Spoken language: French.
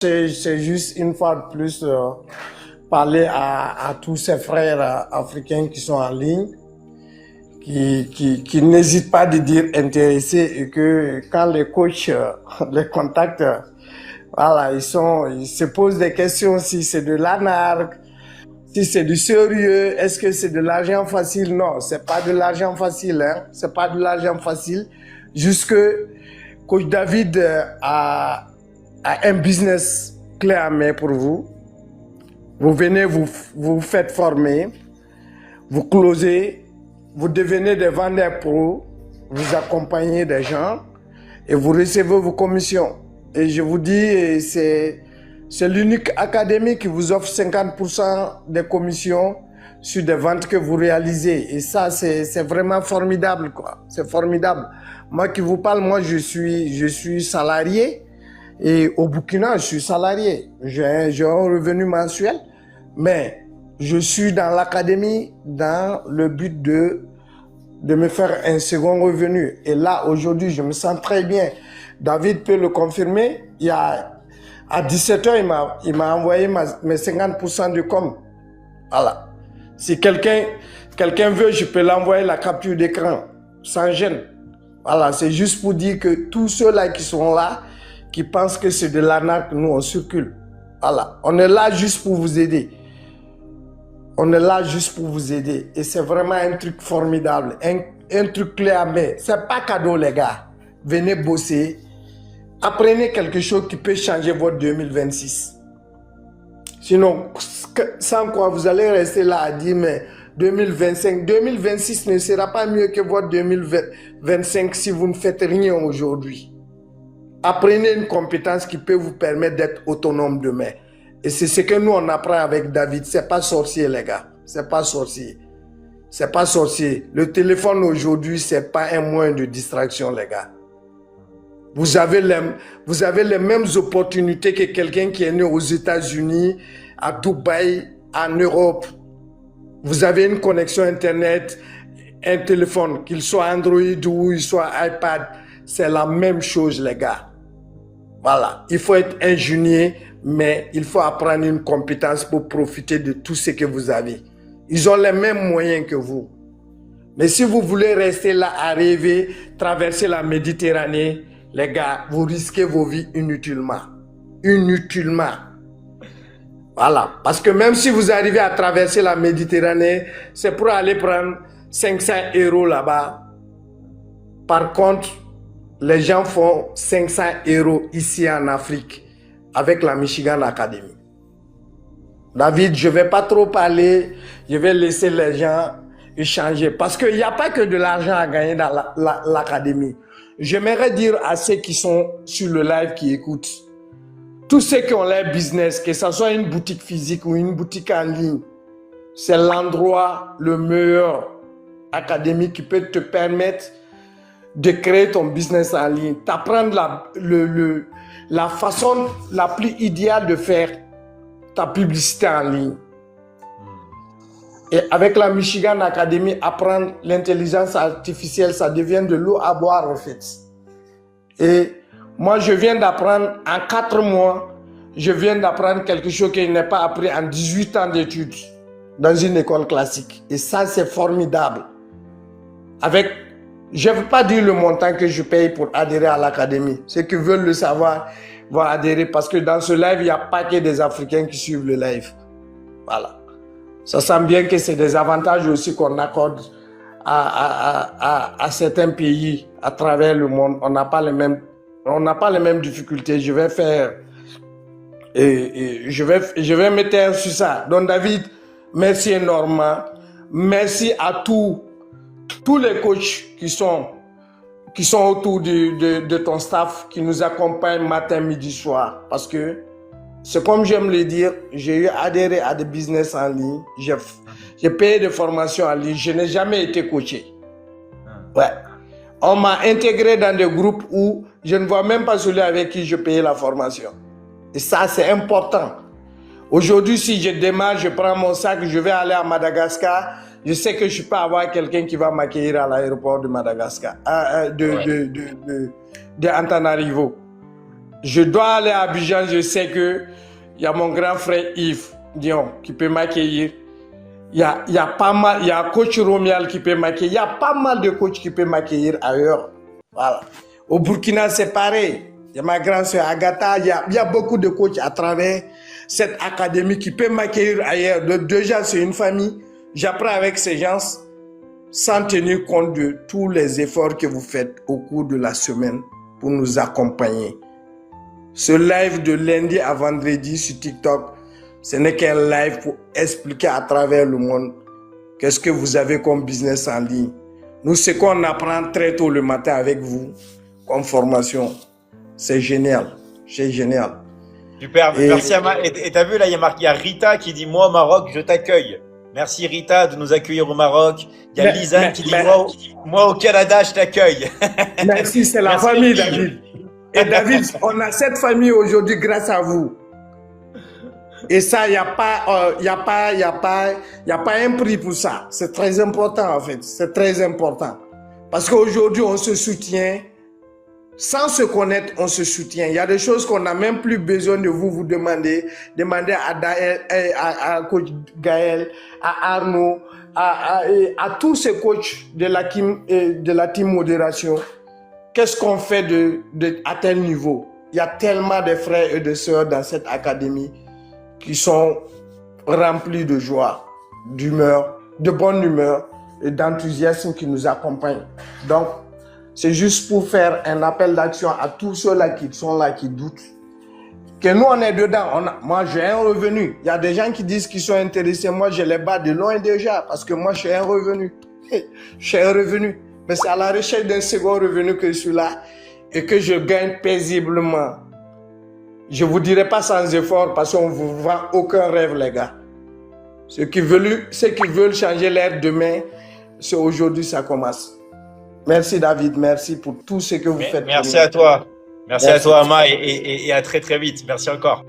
C'est juste une fois de plus parler à tous ces frères africains qui sont en ligne, qui n'hésitent pas de dire intéressés et que quand les coachs les contactent, voilà, ils se posent des questions si c'est de l'anarque, si c'est du sérieux, est-ce que c'est de l'argent facile? Non, c'est pas de l'argent facile, hein. C'est pas de l'argent facile. Jusque Coach David a un business clé à main pour vous. Vous venez, vous faites former, vous closez, vous devenez des vendeurs pros, vous accompagnez des gens et vous recevez vos commissions. Et je vous dis, c'est l'unique académie qui vous offre 50% des commissions sur des ventes que vous réalisez. Et ça, c'est vraiment formidable, quoi. C'est formidable. Moi qui vous parle, moi, je suis salarié. Et au Burkina, je suis salarié. J'ai un revenu mensuel. Mais je suis dans l'académie dans le but de me faire un second revenu. Et là, aujourd'hui, je me sens très bien. David peut le confirmer. À 17 h, il m'a envoyé mes 50% de com. Voilà. Si quelqu'un veut, je peux l'envoyer la capture d'écran, sans gêne. Voilà, c'est juste pour dire que tous ceux-là qui sont là, qui pensent que c'est de l'arnaque, nous, on circule. Voilà. On est là juste pour vous aider. On est là juste pour vous aider. Et c'est vraiment un truc formidable. Un truc clé à main. C'est pas cadeau, les gars. Venez bosser. Apprenez quelque chose qui peut changer votre 2026. Sinon, sans quoi vous allez rester là à dire, mais 2025, 2026 ne sera pas mieux que votre 2025 si vous ne faites rien aujourd'hui. Apprenez une compétence qui peut vous permettre d'être autonome demain. Et c'est ce que nous, on apprend avec David. C'est pas sorcier, les gars. C'est pas sorcier. C'est pas sorcier. Le téléphone aujourd'hui, c'est pas un moyen de distraction, les gars. Vous avez les mêmes opportunités que quelqu'un qui est né aux États-Unis, à Dubaï, en Europe. Vous avez une connexion Internet, un téléphone, qu'il soit Android ou il soit iPad. C'est la même chose, les gars. Voilà. Il faut être ingénieux, mais il faut apprendre une compétence pour profiter de tout ce que vous avez. Ils ont les mêmes moyens que vous. Mais si vous voulez rester là à rêver, traverser la Méditerranée, les gars, vous risquez vos vies inutilement. Inutilement. Voilà. Parce que même si vous arrivez à traverser la Méditerranée, c'est pour aller prendre 500 € là-bas. Par contre, les gens font 500 € ici en Afrique avec la Michigan Academy. David, je ne vais pas trop parler. Je vais laisser les gens échanger. Parce qu'il n'y a pas que de l'argent à gagner dans l'académie. J'aimerais dire à ceux qui sont sur le live, qui écoutent, tous ceux qui ont leur business, que ce soit une boutique physique ou une boutique en ligne, c'est l'endroit le meilleur académique qui peut te permettre de créer ton business en ligne, t'apprendre la façon la plus idéale de faire ta publicité en ligne. Et avec la Michigan Academy, apprendre l'intelligence artificielle, ça devient de l'eau à boire en fait. Et moi, je viens d'apprendre en 4 mois, je viens d'apprendre quelque chose que je n'ai pas appris en 18 ans d'études dans une école classique. Et ça, c'est formidable. Je ne veux pas dire le montant que je paye pour adhérer à l'académie. Ceux qui veulent le savoir vont adhérer parce que dans ce live, il n'y a pas que des Africains qui suivent le live. Voilà. Ça semble bien que c'est des avantages aussi qu'on accorde à certains pays à travers le monde. On n'a pas les mêmes difficultés. Je vais faire je vais mettre sur ça. Donc David, merci énormément. Merci à tous les coachs qui sont autour de ton staff, qui nous accompagnent matin, midi, soir. Parce que, c'est comme j'aime le dire, j'ai eu adhéré à des business en ligne, j'ai payé des formations en ligne, je n'ai jamais été coaché. Ouais. On m'a intégré dans des groupes où je ne vois même pas celui avec qui je payais la formation. Et ça, c'est important. Aujourd'hui, si je démarre, je prends mon sac, je vais aller à Madagascar, je sais que je peux avoir quelqu'un qui va m'accueillir à l'aéroport de Madagascar, de Antananarivo. je dois aller à Abidjan, je sais que il y a mon grand frère Yves Dion qui peut m'accueillir. Il y a pas mal, il y a coach Romial qui peut m'accueillir. Il y a pas mal de coachs qui peuvent m'accueillir ailleurs. Voilà. Au Burkina, c'est pareil. Il y a ma grande sœur Agatha. Il y a beaucoup de coachs à travers cette académie qui peuvent m'accueillir ailleurs. Déjà, c'est une famille. J'apprends avec ces gens sans tenir compte de tous les efforts que vous faites au cours de la semaine pour nous accompagner. Ce live de lundi à vendredi sur TikTok, ce n'est qu'un live pour expliquer à travers le monde qu'est-ce que vous avez comme business en ligne. Nous, ce qu'on apprend très tôt le matin avec vous, comme formation, c'est génial. C'est génial. Super, merci Ama. Et t'as vu là, il y a Rita qui dit moi au Maroc, je t'accueille. Merci Rita de nous accueillir au Maroc. Il y a Lisanne qui dit moi au Canada, je t'accueille. Merci, c'est la famille David. Et David, on a cette famille aujourd'hui grâce à vous. Et ça, il n'y a pas un prix pour ça. C'est très important en fait. C'est très important. Parce qu'aujourd'hui, on se soutient. Sans se connaître, on se soutient. Il y a des choses qu'on n'a même plus besoin de vous demander. Demandez à coach Gaël, à Arnaud, à tous ces coachs de la team modération. Qu'est-ce qu'on fait à tel niveau? Il y a tellement de frères et de sœurs dans cette académie qui sont remplis de joie, d'humeur, de bonne humeur et d'enthousiasme qui nous accompagnent. Donc, c'est juste pour faire un appel d'action à tous ceux-là qui sont là, qui doutent. Que nous, on est dedans. Moi, j'ai un revenu. Il y a des gens qui disent qu'ils sont intéressés. Moi, je les bats de loin déjà parce que moi, j'ai un revenu. J'ai un revenu. Mais c'est à la recherche d'un second revenu que je suis là et que je gagne paisiblement. Je ne vous dirai pas sans effort parce qu'on ne vous vend aucun rêve, les gars. Ceux qui veulent changer l'ère demain, c'est aujourd'hui ça commence. Merci David, merci pour tout ce que vous faites. Merci à toi. Merci à toi Ama et à très très vite. Merci encore.